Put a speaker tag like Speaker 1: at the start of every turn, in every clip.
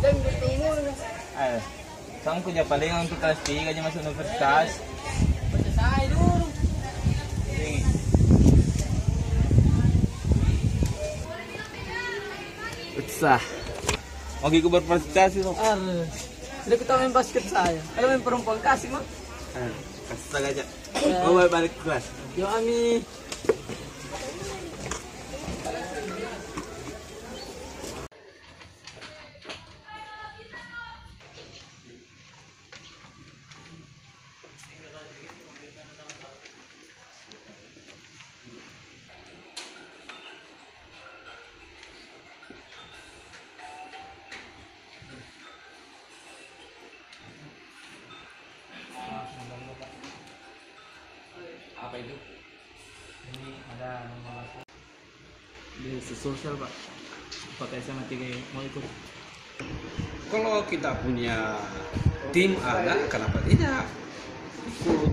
Speaker 1: Dan bertemu.
Speaker 2: Sangku aja paling untuk kelas 3 aja masuk universitas.
Speaker 1: Baca saya dulu.
Speaker 2: Utsah. Oke, aku berprestasi loh.
Speaker 1: Sudah kita main basket saya. Kalau main perempuan kasih mah.
Speaker 2: Kasih aja. Oh, balik ke kelas.
Speaker 1: Yo Ami.
Speaker 2: Apa itu?
Speaker 1: Ini ada nomor di sosial Pak. Pakai SMA 3 mau ikut.
Speaker 3: Kalau kita punya tim ada, kenapa tidak ikut?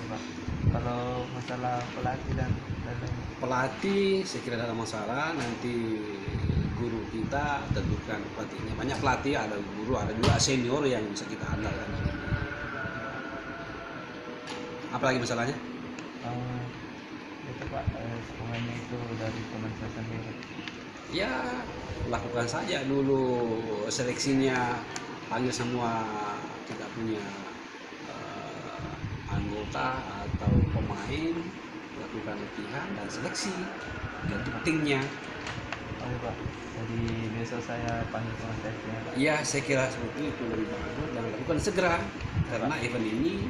Speaker 1: Pak. Kalau masalah pelatih dan
Speaker 3: Pelatih, saya kira tidak ada masalah. Nanti guru kita tentukan pelatihnya. Banyak pelatih, ada guru, ada juga senior yang bisa kita andalkan. Apalagi masalahnya?
Speaker 1: itu Pak, semuanya itu dari teman saya sendiri.
Speaker 3: Ya, lakukan saja dulu seleksinya, panggil semua kita punya anggota atau pemain, lakukan latihan dan seleksi untuk timnya.
Speaker 1: Oh Pak, jadi besok saya panggil teman saya Pak.
Speaker 3: Ya, saya kira seperti itu lebih bagus dan lakukan segera karena event ini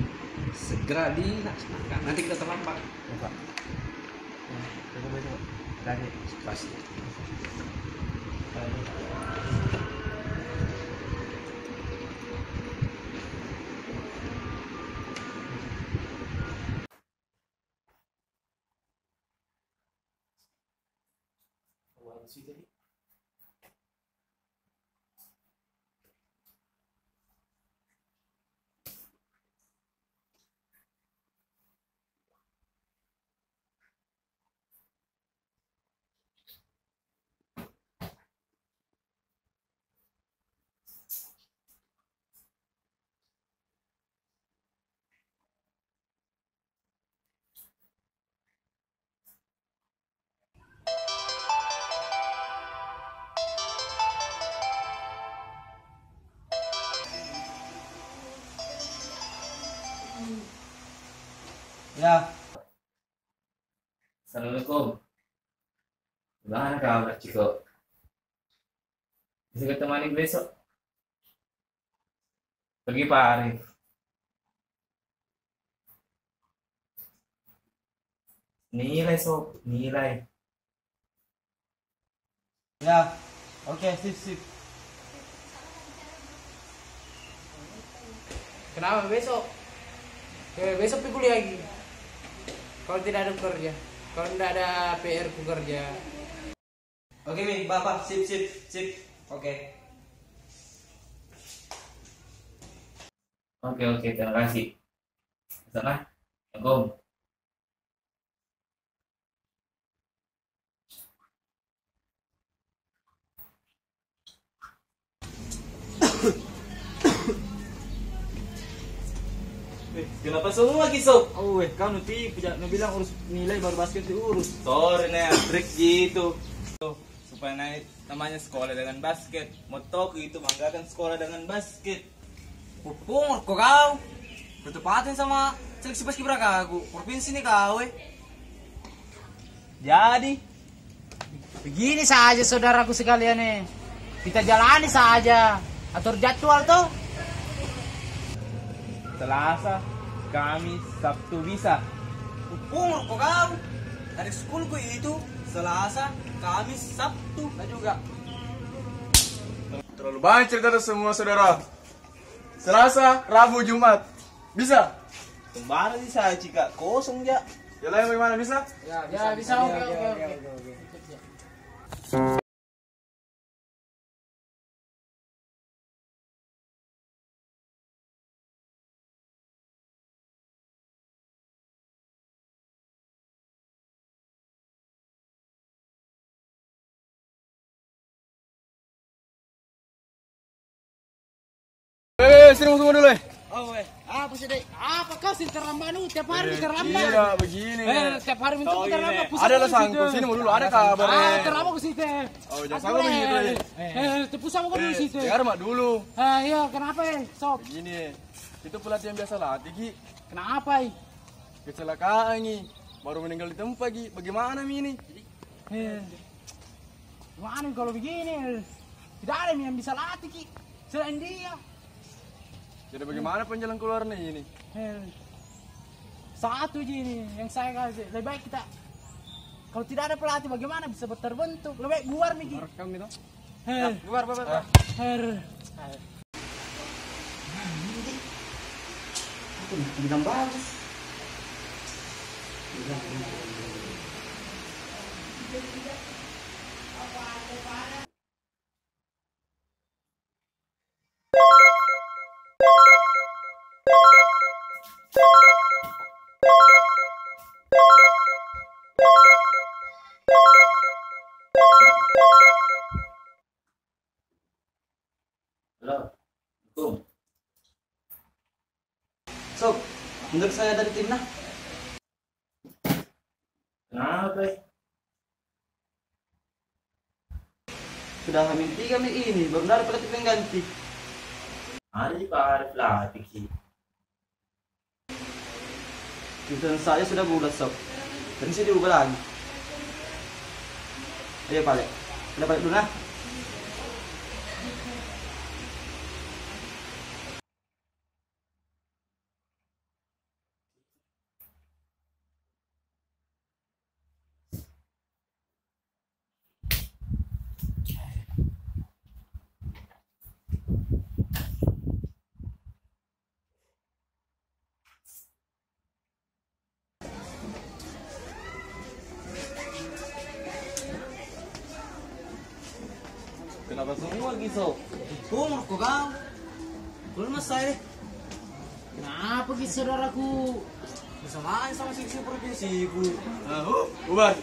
Speaker 3: segera dilaksanakan. Nanti kita terlambat.
Speaker 1: Ya Pak. Coba besok lagi.
Speaker 3: Pasti.
Speaker 2: Ya. Assalamualaikum. Gimana kabar Ciko? Bisa ketemani besok? Pergi Pak Arif. Nilai sob, nilai. Ya, oke, sip.
Speaker 1: Kenapa besok? Besok pergi kuliah lagi. Kalau tidak ada kerja, kalau tidak ada PR ku kerja.
Speaker 2: Oke, Mi, Bapak, sip. Oke. Oke, terima kasih. Sana, Assalamualaikum. Kenapa semua kisah?
Speaker 1: Oh, kau nanti bilang urus nilai baru basket diurus.
Speaker 2: Sorry nih, trik gitu. Tuh, supaya naik namanya sekolah dengan basket. Motoku itu banggakan sekolah dengan basket.
Speaker 1: Pupung kau. Tetepatin sama seleksi paskibraka aku. Provinsi nih kau.
Speaker 2: Jadi,
Speaker 1: Begini saja saudaraku sekalian nih. Kita jalani saja. Atur jadwal tuh.
Speaker 2: Selasa, Kamis, Sabtu bisa.
Speaker 1: Pupung kau. Hari sekolahku itu Selasa, Kamis, Sabtu. Nah juga.
Speaker 4: Terlalu banyak cerita dari semua saudara. Selasa, Rabu, Jumat. Bisa?
Speaker 2: Kembali saya jika kosong ya.
Speaker 4: Yang lain bagaimana bisa?
Speaker 1: Ya, bisa. Oke.
Speaker 4: Sini semua dulu.
Speaker 1: Oh, apa sih, Dek? Apa kau sih terlambat nu? Tiap hari terlambat.
Speaker 4: Iya, begini.
Speaker 1: Tiap hari minta terlambat.
Speaker 4: Ada lah sangku. Sini mau dulu, ada kabar.
Speaker 1: Terlambat ke situ.
Speaker 4: Oh, jangan sama begitu.
Speaker 1: Tepu sama kau dulu situ.
Speaker 4: Dengar mak dulu.
Speaker 1: Iya, kenapa, Sob?
Speaker 4: Begini. Itu pelatihan biasa latih, Ki.
Speaker 1: Kenapa,
Speaker 4: Kecelakaan, Ki. Baru meninggal di tempat, Ki. Bagaimana, Mi, ini?
Speaker 1: Gimana kalau begini? Tidak ada yang bisa latih, Ki. Selain dia.
Speaker 4: Jadi bagaimana penjalan keluarnya ini?
Speaker 1: Satu aja ini yang saya kasih. Lebih baik kita, kalau tidak ada pelatih bagaimana bisa terbentuk? Lebih baik buar nih.
Speaker 4: Rekam itu.
Speaker 1: Buar. Bidang bagus.
Speaker 5: Halo, Assalamualaikum. Sob, menurut saya dari timnas.
Speaker 2: Kenapa?
Speaker 5: Sudah hamil 3 Mei ini, baru ada pelatih pengganti.
Speaker 2: Hari Pak Arif latih sih.
Speaker 5: Dan saya sudah bulat, Sob. Dan saya diubah lagi. Ayo balik. Udah balik dulu nah.
Speaker 2: Kenapa semua gitu?
Speaker 5: Umur kok kau? Belum selesai deh.
Speaker 1: Kenapa gitu saudaraku?
Speaker 5: Bersamaan sama si provinsiku.
Speaker 4: Bubar.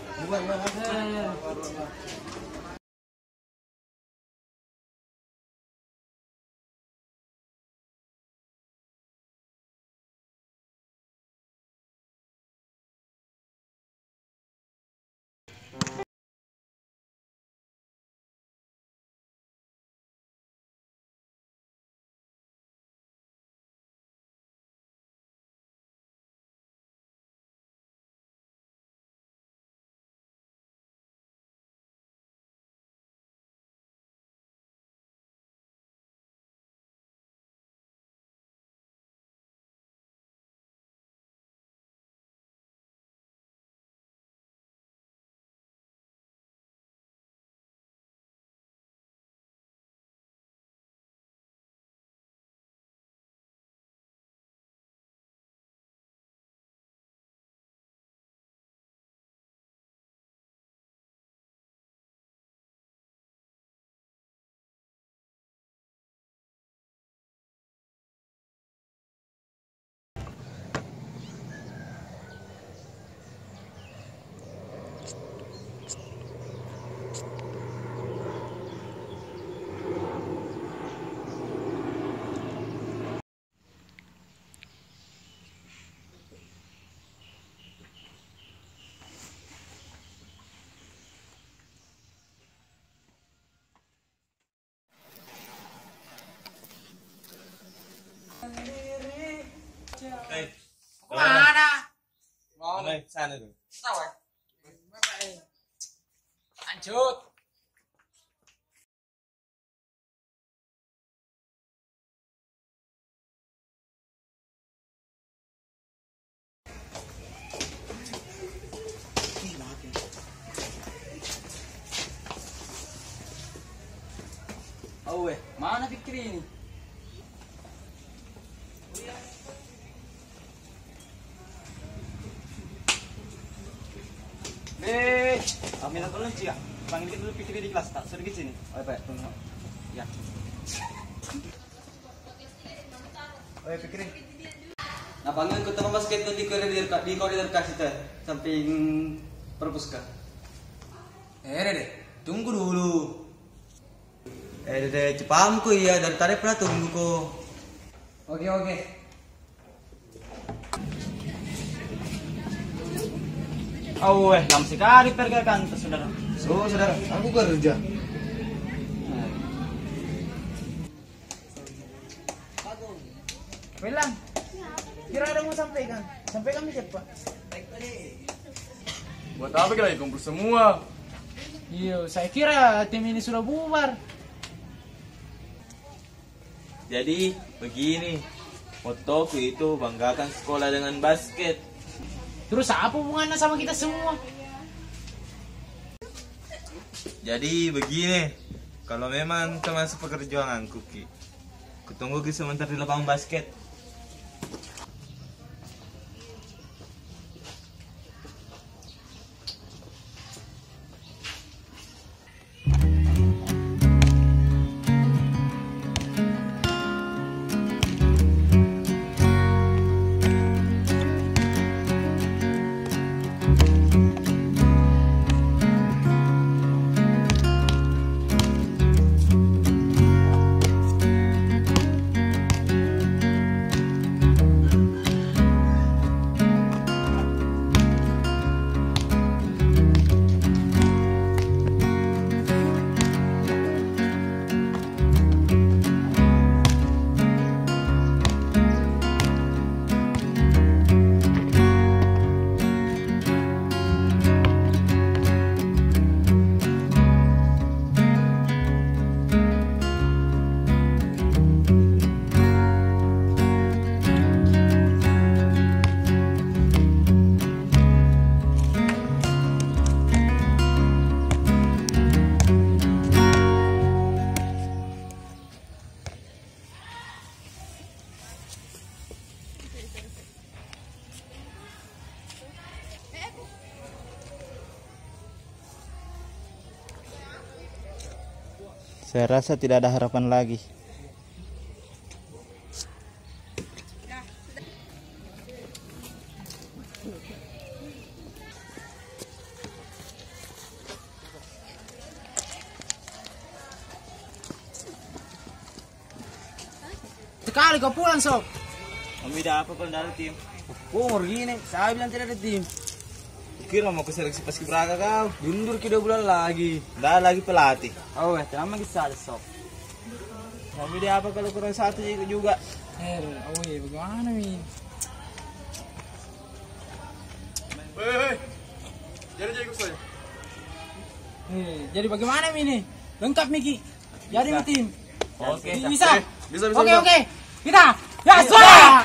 Speaker 2: Mana? Sana tuh.
Speaker 1: Tahu ya? Lanjut.
Speaker 5: Oh mana pikir ini? Kami nak tolong cia. Panggil kita dulu pikir di kelas tak sedikit sini. Oh baik, tunggu. Ya. Oh pikirin. Nah panggil ke tempat basket itu di koridor kasih teh samping perpuska. Deh, tunggu dulu. Dede cepamku ya dari tadi pernah tunggu kok. Oke, oke. Oh, lama sekali pergi ke kantor, saudara.
Speaker 4: So, saudara, aku kerja.
Speaker 1: Bilang, kira ada mau sampaikan? Sampaikan cepat.
Speaker 4: Buat apa kita lagi kumpul semua?
Speaker 1: Iya, saya kira tim ini sudah bubar.
Speaker 2: Jadi begini, motoku itu banggakan sekolah dengan basket.
Speaker 1: Terus apa hubungannya sama kita semua?
Speaker 2: Jadi begini, kalau memang termasuk pekerjaanku Ki, kutunggu Ki sebentar di lapangan basket.
Speaker 5: Saya rasa tidak ada harapan lagi.
Speaker 1: Sekali kau pulang, Sob.
Speaker 2: Kami dah apa kalau dari tim?
Speaker 5: Oh, gini, saya bilang tidak ada tim.
Speaker 2: Kira mau ke seleksi paskibraka kau?
Speaker 5: Mundur ke 2 bulan lagi.
Speaker 2: Dah lagi pelatih.
Speaker 5: Oh, tenang lagi saja, sob.
Speaker 2: Kami dia apa kalau kurang satu juga?
Speaker 1: Oh iya, bagaimana nih?
Speaker 4: Hei, jadi ikut saya.
Speaker 1: Jadi bagaimana ini? Lengkap Miki. Jadi tim.
Speaker 2: Oke.
Speaker 1: Bisa.
Speaker 4: Bisa.
Speaker 1: Oke. Kita. Ya, sudah.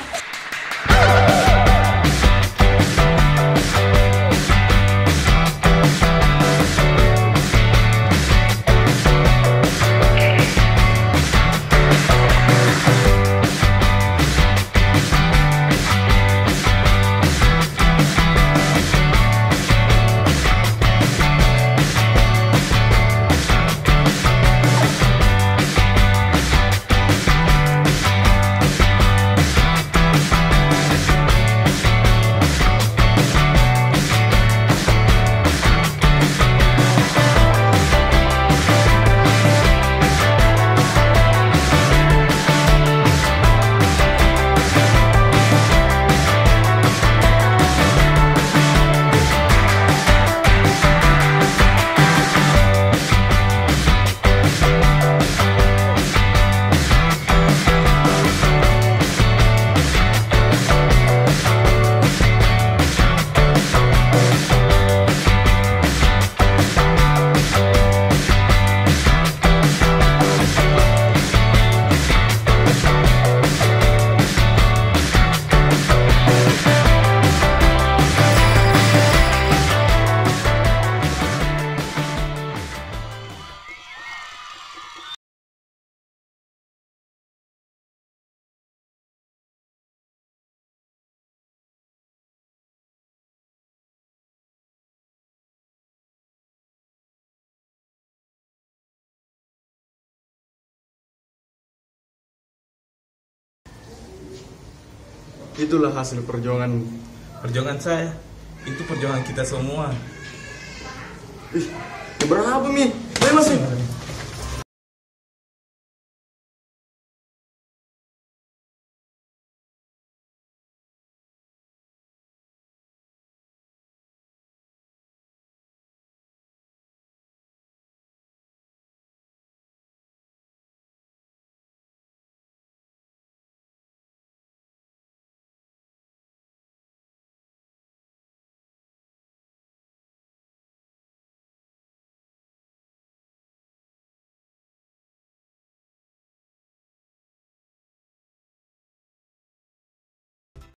Speaker 4: Itulah hasil perjuangan.
Speaker 2: Perjuangan saya, itu perjuangan kita semua.
Speaker 4: Berapa Mi? Masih.